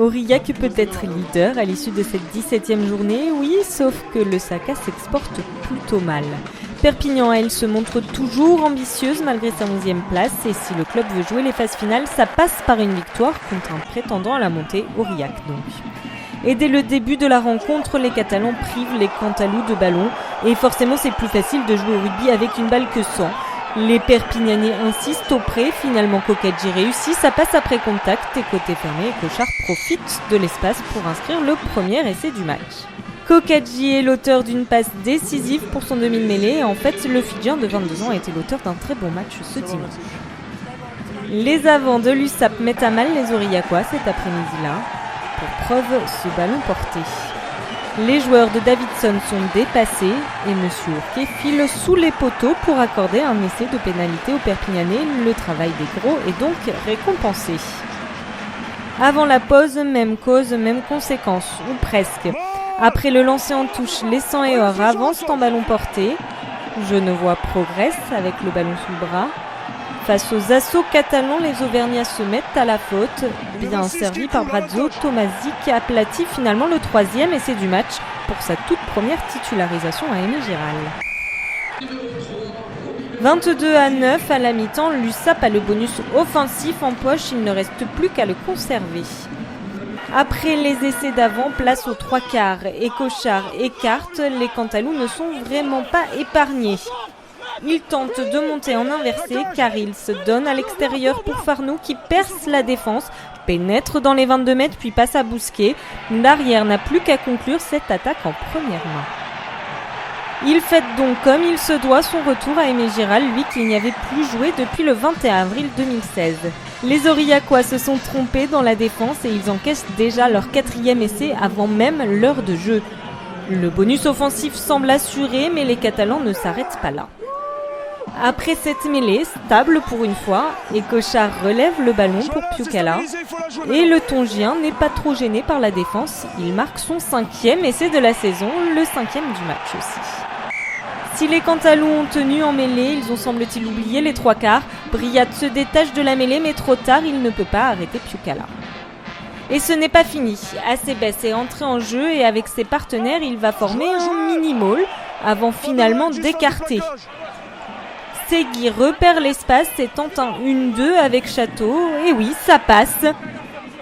Aurillac peut être leader à l'issue de cette 17e journée, oui, sauf que le Saka s'exporte plutôt mal. Perpignan, elle, se montre toujours ambitieuse malgré sa 11e place et si le club veut jouer les phases finales, ça passe par une victoire contre un prétendant à la montée, Aurillac donc. Et dès le début de la rencontre, les Catalans privent les Cantalous de ballon et forcément c'est plus facile de jouer au rugby avec une balle que sans. Les Perpignanais insistent au pré, finalement Kokadji réussit, ça passe après contact et côté fermé, Cochard profite de l'espace pour inscrire le premier essai du match. Kokadji est l'auteur d'une passe décisive pour son demi de mêlée et en fait le Fidjien de 22 ans a été l'auteur d'un très bon match ce dimanche. Les avants de l'USAP mettent à mal les Aurillacois cet après-midi-là, pour preuve ce ballon porté. Les joueurs de Davidson sont dépassés et M. Ourquet file sous les poteaux pour accorder un essai de pénalité aux Perpignanais. Le travail des gros est donc récompensé. Avant la pause, même cause, même conséquence, ou presque. Après le lancer en touche, les 100 et or avancent en ballon porté. Genevois progresse avec le ballon sous le bras. Face aux assauts catalans, les Auvergnats se mettent à la faute. Bien servi par Brazzo, Tomasic aplatit finalement le 3e essai du match pour sa toute première titularisation à Aimé Giral. 22-9 à la mi-temps, l'USAP a le bonus offensif en poche, il ne reste plus qu'à le conserver. Après les essais d'avant, place aux 3 quarts et Cochard écarte, les Cantalous ne sont vraiment pas épargnés. Il tente de monter en inversé car il se donne à l'extérieur pour Farnou qui perce la défense, pénètre dans les 22 mètres puis passe à Bousquet. L'arrière n'a plus qu'à conclure cette attaque en première main. Il fête donc comme il se doit son retour à Aimé Giral, lui qui n'y avait plus joué depuis le 21 avril 2016. Les Aurillacois se sont trompés dans la défense et ils encaissent déjà leur 4e essai avant même l'heure de jeu. Le bonus offensif semble assuré mais les Catalans ne s'arrêtent pas là. Après cette mêlée, stable pour une fois, et Cochard relève le ballon pour Piukala. Et le Tongien n'est pas trop gêné par la défense, il marque son 5e essai de la saison, le 5e du match aussi. Si les Cantalous ont tenu en mêlée, ils ont semble-t-il oublié les 3 quarts. Briat se détache de la mêlée, mais trop tard, il ne peut pas arrêter Piukala. Et ce n'est pas fini. Acebes est entré en jeu et avec ses partenaires, il va former un mini-maul avant finalement d'écarter. Segui repère l'espace et tente un 1-2 avec Château. Et oui, ça passe.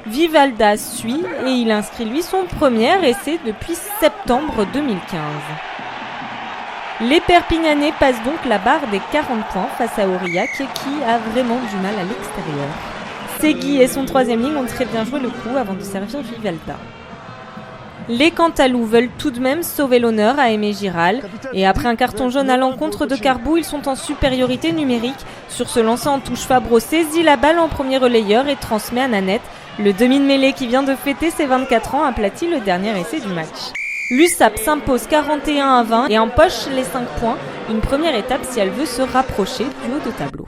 Vivalda suit et il inscrit lui son premier essai depuis septembre 2015. Les Perpignanais passent donc la barre des 40 points face à Aurillac qui a vraiment du mal à l'extérieur. Segui et son 3e ligne ont très bien joué le coup avant de servir Vivalda. Les Cantalous veulent tout de même sauver l'honneur à Aimé Giral. Et après un carton jaune à l'encontre de Carbou, ils sont en supériorité numérique. Sur ce lancer en touche, Fabreau saisit la balle en premier relayeur et transmet à Nanette. Le demi de mêlée qui vient de fêter ses 24 ans aplatit le dernier essai du match. L'USAP s'impose 41-20 et empoche les 5 points. Une première étape si elle veut se rapprocher du haut de tableau.